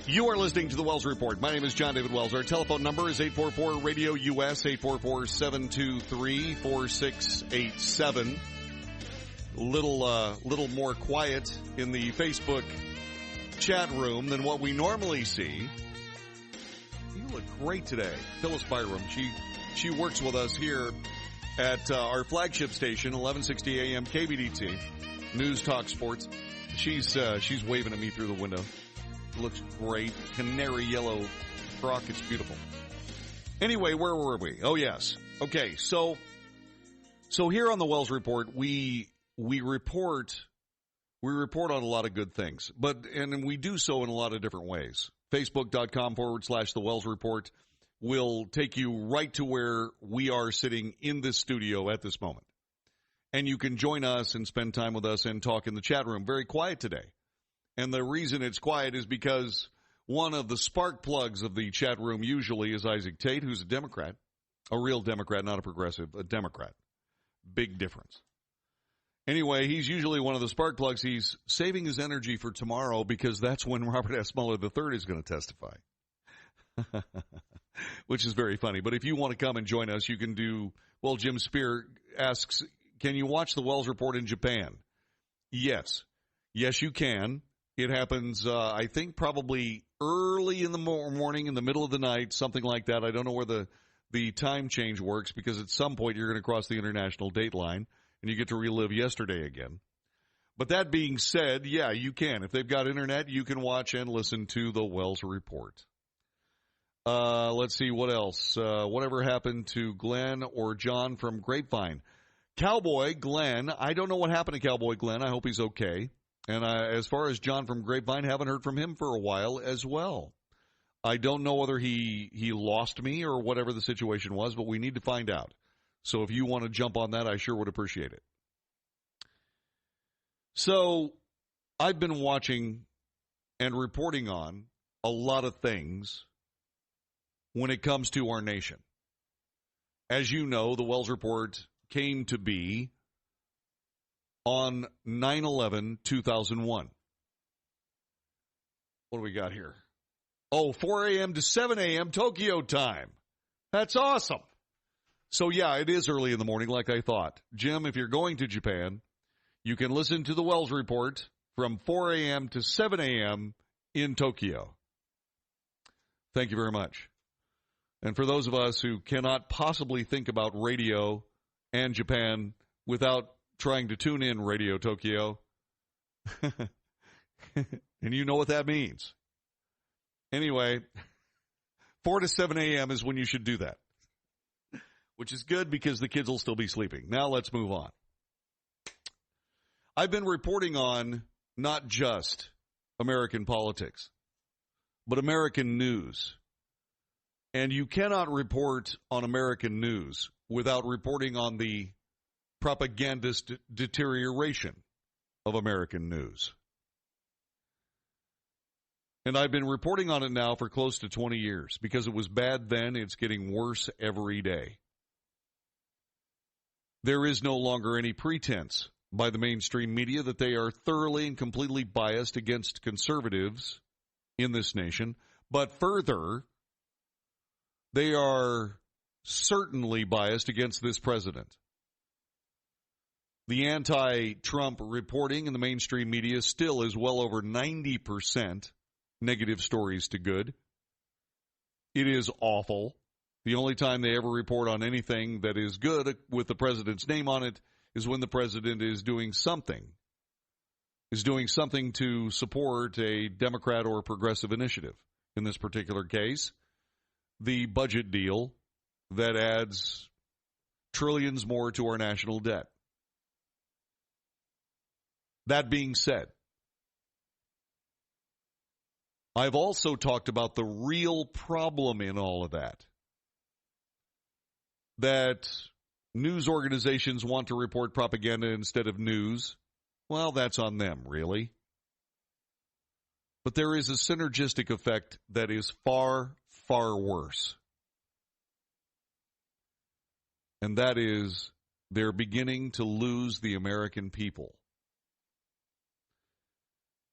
You are listening to the Wells Report. My name is John David Wells. Our telephone number is 844-RADIO-US, 844-723-4687. Little more quiet in the Facebook chat room than what we normally see. You look great today. Phyllis Byram, she works with us here at our flagship station, 1160 AM KBDT, News Talk Sports. She's waving at me through the window. Looks great. Canary yellow frock. It's beautiful. Anyway, where were we? Oh, yes. Okay, so here on the Wells Report, we report on a lot of good things, and we do so in a lot of different ways. Facebook.com/The Wells Report will take you right to where we are sitting in this studio at this moment. And you can join us and spend time with us and talk in the chat room. Very quiet today. And the reason it's quiet is because one of the spark plugs of the chat room usually is Isaac Tate, who's a Democrat, a real Democrat, not a progressive, a Democrat. Big difference. Anyway, he's usually one of the spark plugs. He's saving his energy for tomorrow because that's when Robert S. Mueller III is going to testify, which is very funny. But if you want to come and join us, you can do, well, Jim Spear asks, can you watch the Wells Report in Japan? Yes. Yes, you can. It happens, I think, probably early in the morning, in the middle of the night, something like that. I don't know where the time change works because at some point you're going to cross the international date line and you get to relive yesterday again. But that being said, yeah, you can. If they've got internet, you can watch and listen to the Wells Report. Let's see, what else? Whatever happened to Glenn or John from Grapevine? Cowboy Glenn, I don't know what happened to Cowboy Glenn. I hope he's okay. And as far as John from Grapevine, haven't heard from him for a while as well. I don't know whether he lost me or whatever the situation was, but we need to find out. So if you want to jump on that, I sure would appreciate it. So I've been watching and reporting on a lot of things when it comes to our nation. As you know, the Wells Report came to be on 9/11/2001. What do we got here? Oh, 4 a.m. to 7 a.m. Tokyo time. That's awesome. So, yeah, it is early in the morning like I thought. Jim, if you're going to Japan, you can listen to the Wells Report from 4 a.m. to 7 a.m. in Tokyo. Thank you very much. And for those of us who cannot possibly think about radio and Japan without trying to tune in Radio Tokyo, and you know what that means. Anyway, 4 to 7 a.m. is when you should do that, which is good because the kids will still be sleeping. Now let's move on. I've been reporting on not just American politics, but American news. And you cannot report on American news without reporting on the propagandist deterioration of American news. And I've been reporting on it now for close to 20 years. Because it was bad then, it's getting worse every day. There is no longer any pretense by the mainstream media that they are thoroughly and completely biased against conservatives in this nation. But further, they are certainly biased against this president. The anti-Trump reporting in the mainstream media still is well over 90% negative stories to good. It is awful. The only time they ever report on anything that is good with the president's name on it is when the president is doing something to support a Democrat or progressive initiative. In this particular case, the budget deal that adds trillions more to our national debt. That being said, I've also talked about the real problem in all of that. That news organizations want to report propaganda instead of news. Well, that's on them, really. But there is a synergistic effect that is far, far worse. And that is they're beginning to lose the American people.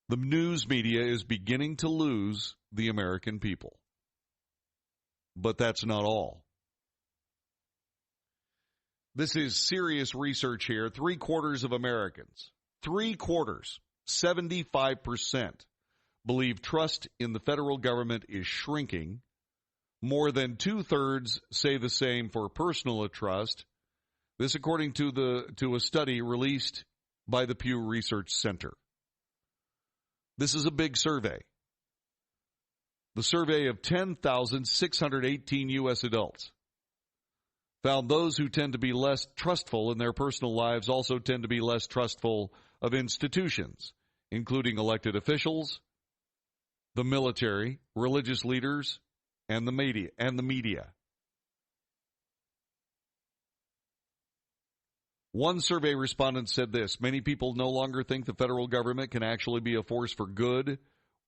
The news media is beginning to lose the American people. But that's not all. This is serious research here. 3/4 of Americans, 75%, believe trust in the federal government is shrinking. More than 2/3 say the same for personal trust. This according to a study released by the Pew Research Center. This is a big survey. The survey of 10,618 U.S. adults found those who tend to be less trustful in their personal lives also tend to be less trustful of institutions, including elected officials, the military, religious leaders, and the media. One survey respondent said this: many people no longer think the federal government can actually be a force for good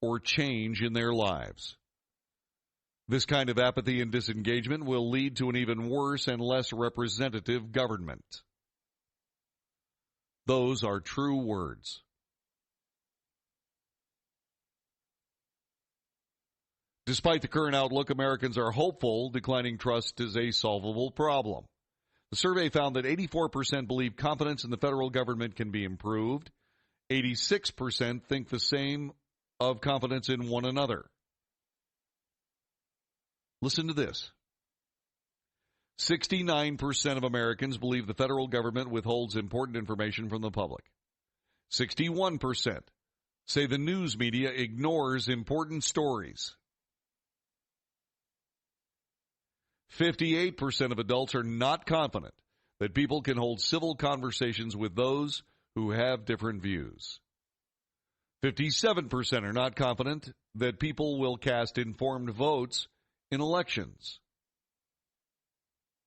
or change in their lives. This kind of apathy and disengagement will lead to an even worse and less representative government. Those are true words. Despite the current outlook, Americans are hopeful declining trust is a solvable problem. The survey found that 84% believe confidence in the federal government can be improved. 86% think the same of confidence in one another. Listen to this. 69% of Americans believe the federal government withholds important information from the public. 61% say the news media ignores important stories. 58% of adults are not confident that people can hold civil conversations with those who have different views. 57% are not confident that people will cast informed votes in elections.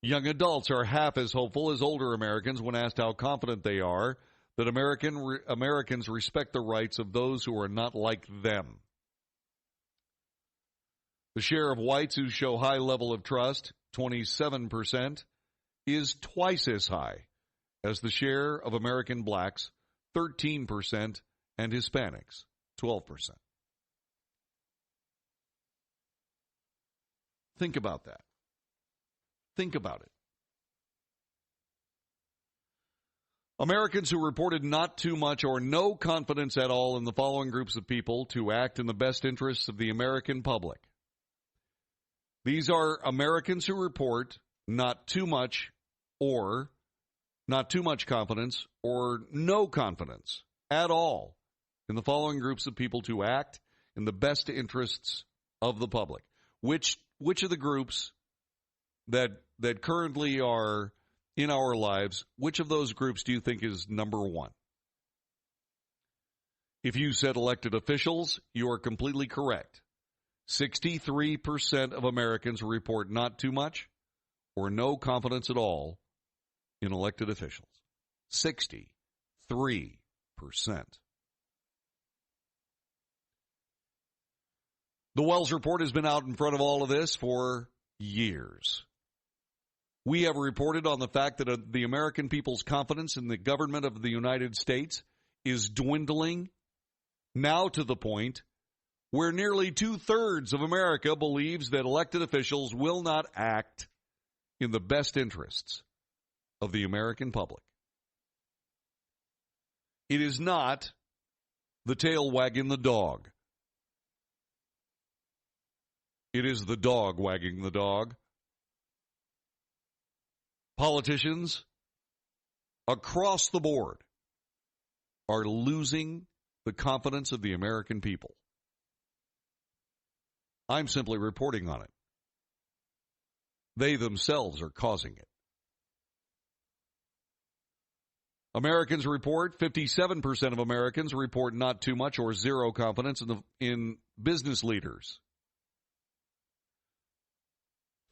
Young adults are half as hopeful as older Americans when asked how confident they are that Americans respect the rights of those who are not like them. The share of whites who show high level of trust, 27%, is twice as high as the share of American blacks, 13%, and Hispanics, 12%. Think about that. Think about it. Americans who reported not too much or no confidence at all in the following groups of people to act in the best interests of the American public. These are Americans who report not too much confidence or no confidence at all in the following groups of people to act in the best interests of the public. Which of the groups that currently are in our lives, which of those groups do you think is number one? If you said elected officials, you are completely correct. 63% of Americans report not too much or no confidence at all in elected officials. 63%. The Wells Report has been out in front of all of this for years. We have reported on the fact that the American people's confidence in the government of the United States is dwindling now to the point where nearly 2/3 of America believes that elected officials will not act in the best interests of the American public. It is not the tail wagging the dog. It is the dog wagging the dog. Politicians across the board are losing the confidence of the American people. I'm simply reporting on it. They themselves are causing it. Americans report, 57% of Americans report not too much or zero confidence in business leaders.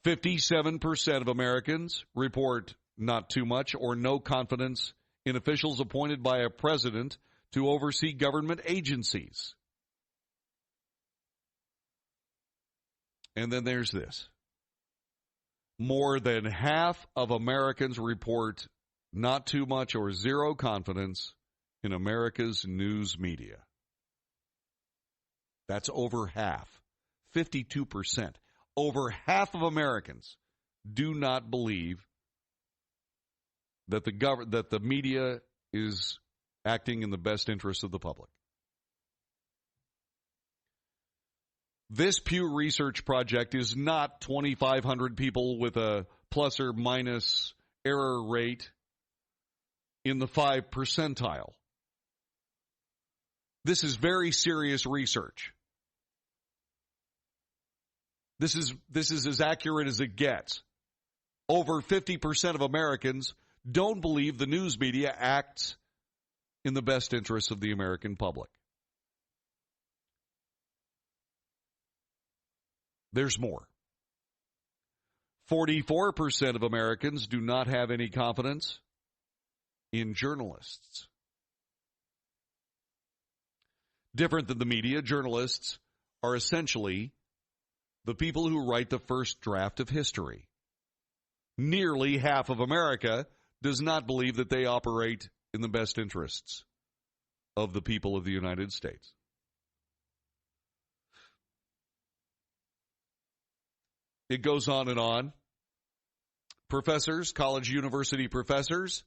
57% of Americans report not too much or no confidence in officials appointed by a president to oversee government agencies. And then there's this. More than half of Americans report not too much or zero confidence in America's news media. That's over half. 52%. Over half of Americans do not believe that the media is acting in the best interest of the public. This Pew Research project is not 2,500 people with a plus or minus error rate in the 5 percentile. This is very serious research. This is as accurate as it gets. Over 50% of Americans don't believe the news media acts in the best interests of the American public. There's more. 44% of Americans do not have any confidence in journalists. Different than the media, journalists are essentially the people who write the first draft of history. Nearly half of America does not believe that they operate in the best interests of the people of the United States. It goes on and on. Professors, college university professors,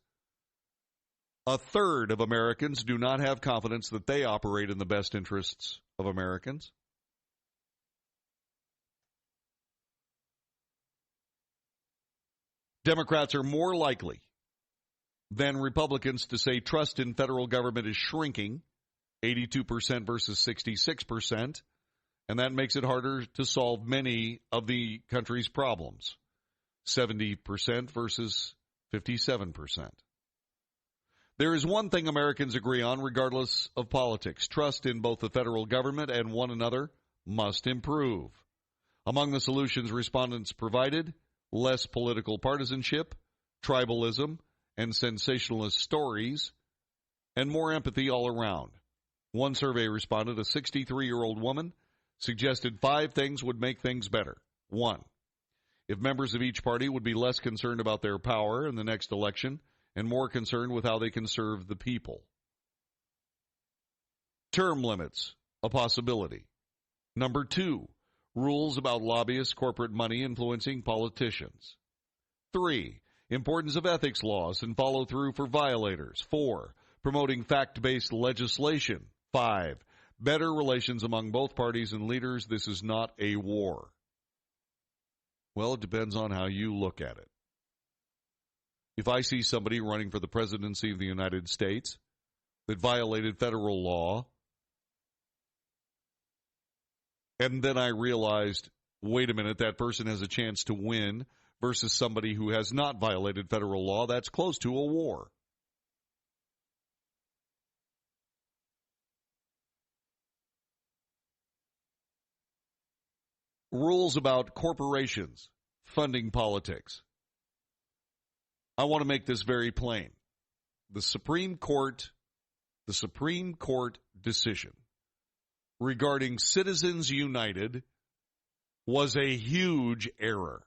a third of Americans do not have confidence that they operate in the best interests of Americans. Democrats are more likely than Republicans to say trust in federal government is shrinking, 82% versus 66%, and that makes it harder to solve many of the country's problems, 70% versus 57%. There is one thing Americans agree on regardless of politics. Trust in both the federal government and one another must improve. Among the solutions respondents provided, less political partisanship, tribalism, and sensationalist stories, and more empathy all around. One survey respondent, a 63-year-old woman, suggested 5 things would make things better. 1, if members of each party would be less concerned about their power in the next election and more concerned with how they can serve the people. Term limits, a possibility. Number 2, rules about lobbyists' corporate money influencing politicians. 3, importance of ethics laws and follow-through for violators. 4, promoting fact-based legislation. 5, better relations among both parties and leaders. This is not a war. Well, it depends on how you look at it. If I see somebody running for the presidency of the United States that violated federal law, and then I realized, wait a minute, that person has a chance to win versus somebody who has not violated federal law, that's close to a war. Rules about corporations funding politics. I want to make this very plain. The Supreme Court decision regarding Citizens United was a huge error.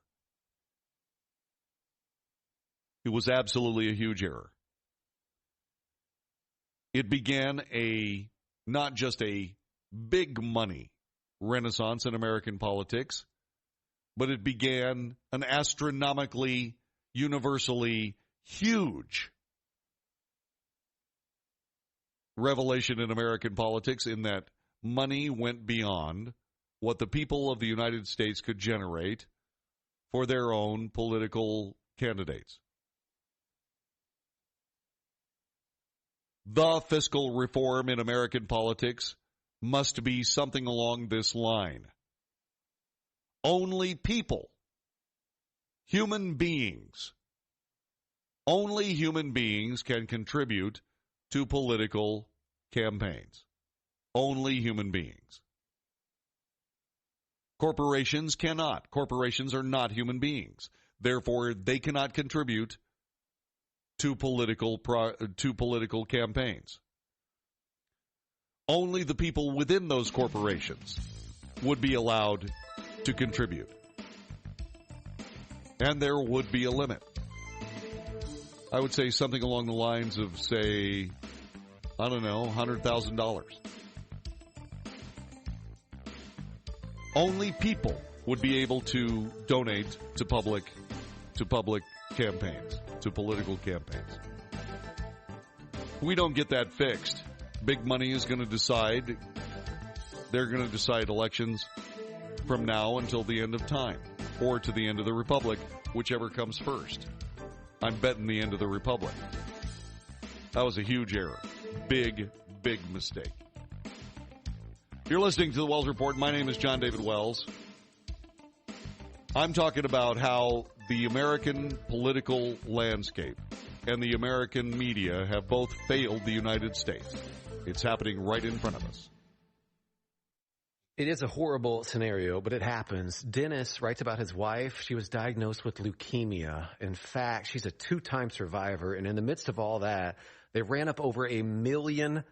It was absolutely a huge error. It began not just a big money renaissance in American politics, but it began an astronomically, universally huge revelation in American politics in that money went beyond what the people of the United States could generate for their own political candidates. The fiscal reform in American politics must be something along this line. Only people, human beings, only human beings can contribute to political campaigns. Only human beings. Corporations cannot. Corporations are not human beings. Therefore, they cannot contribute to political campaigns. Only the people within those corporations would be allowed to contribute. And there would be a limit. I would say something along the lines of, say, I don't know, $100,000. Only people would be able to donate to public campaigns, to political campaigns. We don't get that fixed. Big money is going to decide. They're going to decide elections from now until the end of time, or to the end of the republic, whichever comes first. I'm betting the end of the republic. That was a huge error. Big, big mistake. You're listening to the Wells Report. My name is John David Wells. I'm talking about how the American political landscape and the American media have both failed the United States. It's happening right in front of us. It is a horrible scenario, but it happens. Dennis writes about his wife. She was diagnosed with leukemia. In fact, she's a 2-time survivor. And in the midst of all that, they ran up over $1 million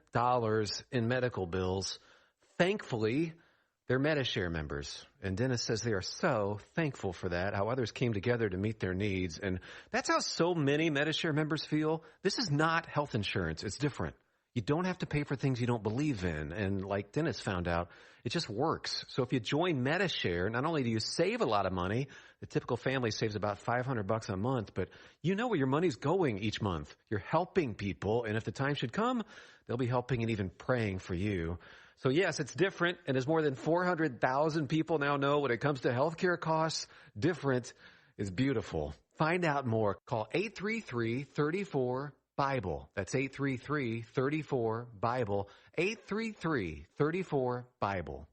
in medical bills. Thankfully, they're Medi-Share members. And Dennis says they are so thankful for that, how others came together to meet their needs. And that's how so many Medi-Share members feel. This is not health insurance. It's different. You don't have to pay for things you don't believe in. And like Dennis found out, it just works. So if you join Medi-Share, not only do you save a lot of money, the typical family saves about $500 a month, but you know where your money's going each month. You're helping people, and if the time should come, they'll be helping and even praying for you. So yes, it's different, and as more than 400,000 people now know when it comes to healthcare costs, different is beautiful. Find out more. Call 833-34-BIBLE. That's 833-34-BIBLE. 833-34-BIBLE.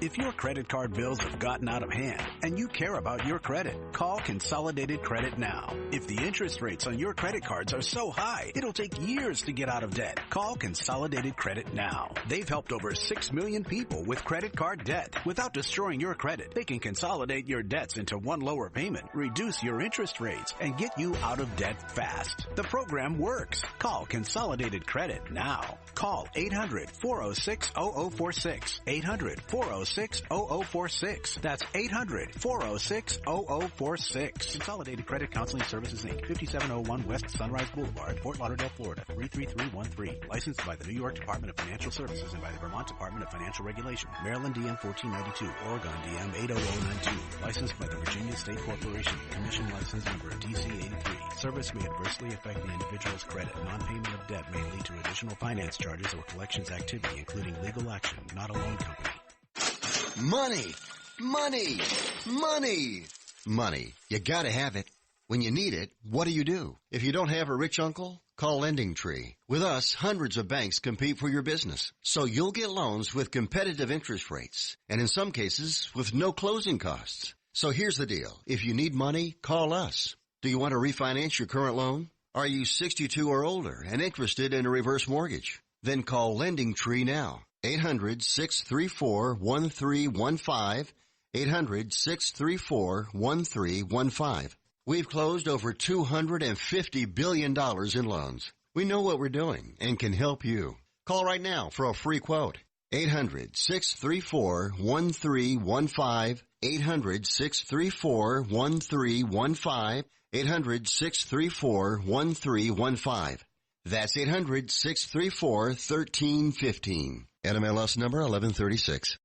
If your credit card bills have gotten out of hand and you care about your credit, call Consolidated Credit now. If the interest rates on your credit cards are so high, it'll take years to get out of debt. Call Consolidated Credit now. They've helped over 6 million people with credit card debt. Without destroying your credit, they can consolidate your debts into one lower payment, reduce your interest rates, and get you out of debt fast. The program works. Call Consolidated Credit now. Call 800-406-0046. 800-406-0046. That's 800-406-0046. Consolidated Credit Counseling Services, Inc., 5701 West Sunrise Boulevard, Fort Lauderdale, Florida, 33313. Licensed by the New York Department of Financial Services and by the Vermont Department of Financial Regulation. Maryland DM 1492, Oregon DM 80092. Licensed by the Virginia State Corporation. Commission license number DC 83. Service may adversely affect the individual's credit. Non-payment of debt may lead to additional finance charges or collections activity, including legal action, not a loan company. Money! Money! Money! Money. You gotta have it. When you need it, what do? If you don't have a rich uncle, call Lending Tree. With us, hundreds of banks compete for your business. So you'll get loans with competitive interest rates. And in some cases, with no closing costs. So here's the deal. If you need money, call us. Do you want to refinance your current loan? Are you 62 or older and interested in a reverse mortgage? Then call Lending Tree now. 800-634-1315. 800-634-1315. We've closed over $250 billion in loans. We know what we're doing and can help you. Call right now for a free quote. 800-634-1315. 800-634-1315. 800-634-1315. That's 800-634-1315. NMLS number 1136.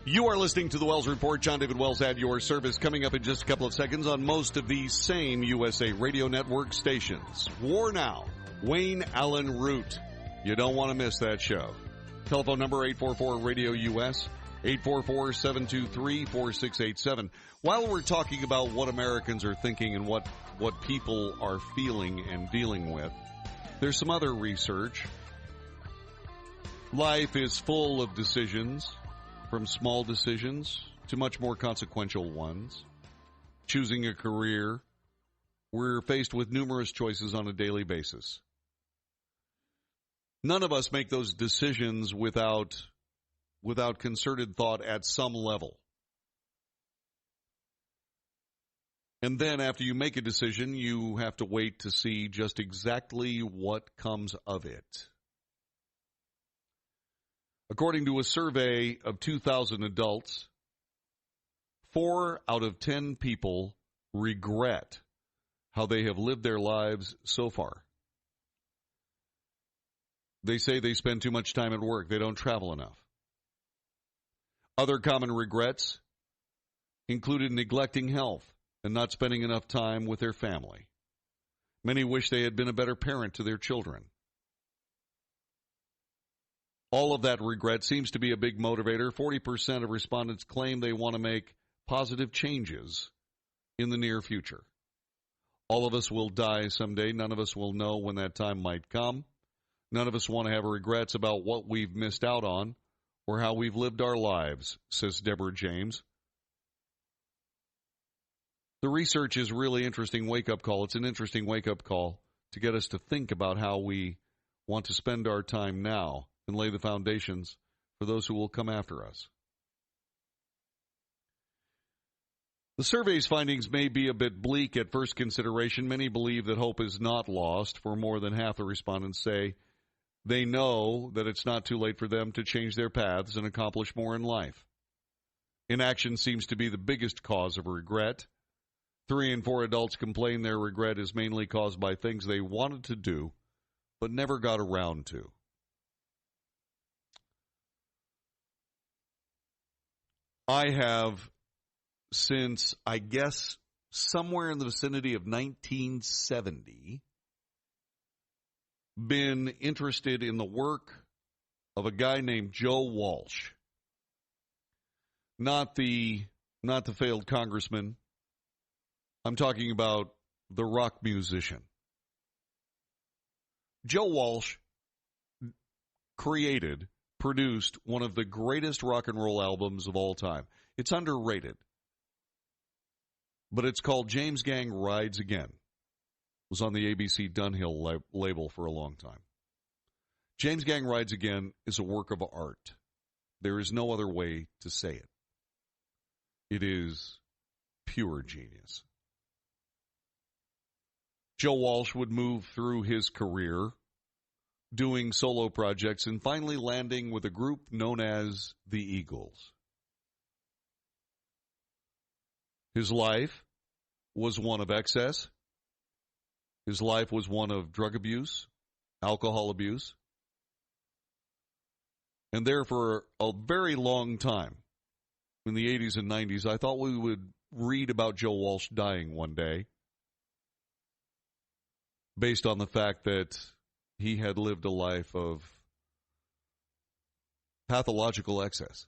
You are listening to the Wells Report. John David Wells at your service. Coming up in just a couple of seconds on most of these same USA Radio Network stations. War Now, Wayne Allen Root. You don't want to miss that show. Telephone number 844-RADIO-US, 844-723-4687. While we're talking about what Americans are thinking and what people are feeling and dealing with, there's some other research. Life is full of decisions, from small decisions to much more consequential ones. Choosing a career, we're faced with numerous choices on a daily basis. None of us make those decisions without concerted thought at some level. And then after you make a decision, you have to wait to see just exactly what comes of it. According to a survey of 2,000 adults, 4 out of 10 people regret how they have lived their lives so far. They say they spend too much time at work. They don't travel enough. Other common regrets included neglecting health and not spending enough time with their family. Many wish they had been a better parent to their children. All of that regret seems to be a big motivator. 40% of respondents claim they want to make positive changes in the near future. All of us will die someday. None of us will know when that time might come. None of us want to have regrets about what we've missed out on or how we've lived our lives, says Deborah James. The research is really interesting wake-up call. It's an interesting wake-up call to get us to think about how we want to spend our time now and lay the foundations for those who will come after us. The survey's findings may be a bit bleak at first consideration. Many believe that hope is not lost, for more than half the respondents say they know that it's not too late for them to change their paths and accomplish more in life. Inaction seems to be the biggest cause of regret. 3 in 4 adults complain their regret is mainly caused by things they wanted to do but never got around to. I have, since, I guess, somewhere in the vicinity of 1970, been interested in the work of a guy named Joe Walsh. Not the failed congressman. I'm talking about the rock musician. Joe Walsh produced one of the greatest rock and roll albums of all time. It's underrated, but it's called James Gang Rides Again. It was on the ABC Dunhill label for a long time. James Gang Rides Again is a work of art. There is no other way to say it. It is pure genius. Joe Walsh would move through his career doing solo projects and finally landing with a group known as the Eagles. His life was one of excess. His life was one of drug abuse, alcohol abuse. And there for a very long time, in the 80s and 90s, I thought we would read about Joe Walsh dying one day based on the fact that he had lived a life of pathological excess.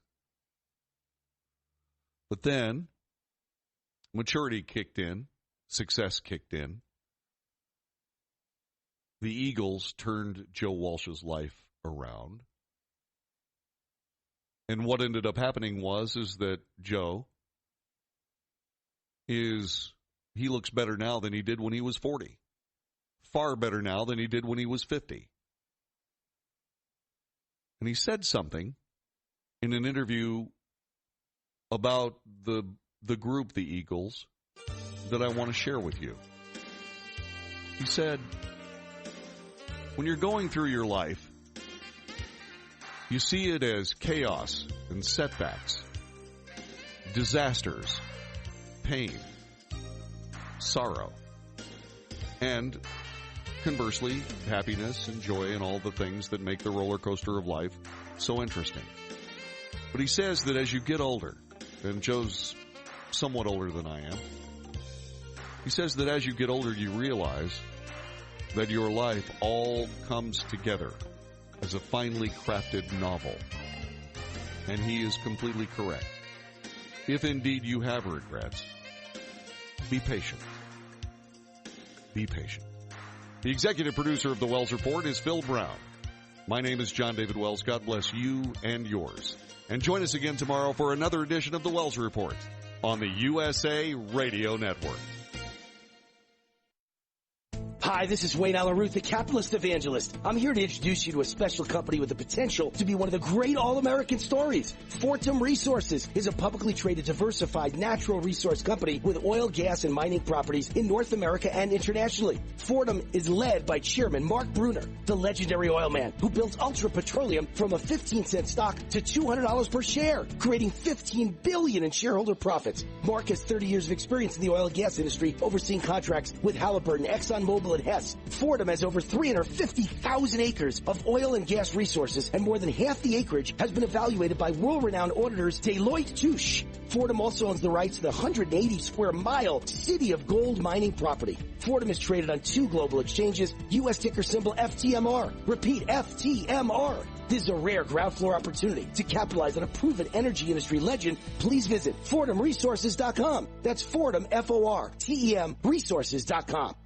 But then, maturity kicked in, success kicked in. The Eagles turned Joe Walsh's life around. And what ended up happening is that Joe he looks better now than he did when he was 40. Far better now than he did when he was 50. And he said something in an interview about the group, the Eagles, that I want to share with you. He said, when you're going through your life, you see it as chaos and setbacks, disasters, pain, sorrow, and conversely, happiness and joy and all the things that make the roller coaster of life so interesting. But he says that as you get older, and Joe's somewhat older than I am, he says that as you get older, you realize that your life all comes together as a finely crafted novel. And he is completely correct. If indeed you have regrets, be patient. Be patient. The executive producer of the Wells Report is Phil Brown. My name is John David Wells. God bless you and yours. And join us again tomorrow for another edition of the Wells Report on the USA Radio Network. Hi, this is Wayne Allen Ruth, the capitalist evangelist. I'm here to introduce you to a special company with the potential to be one of the great all-American stories. Fortum Resources is a publicly traded, diversified natural resource company with oil, gas, and mining properties in North America and internationally. Fortum is led by Chairman Mark Bruner, the legendary oil man who built Ultra Petroleum from a 15-cent stock to $200 per share, creating $15 billion in shareholder profits. Mark has 30 years of experience in the oil and gas industry, overseeing contracts with Halliburton, ExxonMobil, and Hess. Fortum has over 350,000 acres of oil and gas resources, and more than half the acreage has been evaluated by world-renowned auditors Deloitte Touche. Fortum also owns the rights to the 180-square-mile City of Gold mining property. Fortum is traded on 2 global exchanges, U.S. ticker symbol FTMR. Repeat, FTMR. This is a rare ground floor opportunity to capitalize on a proven energy industry legend. Please visit FortumResources.com. That's Fortum, F-O-R-T-E-M, resources.com.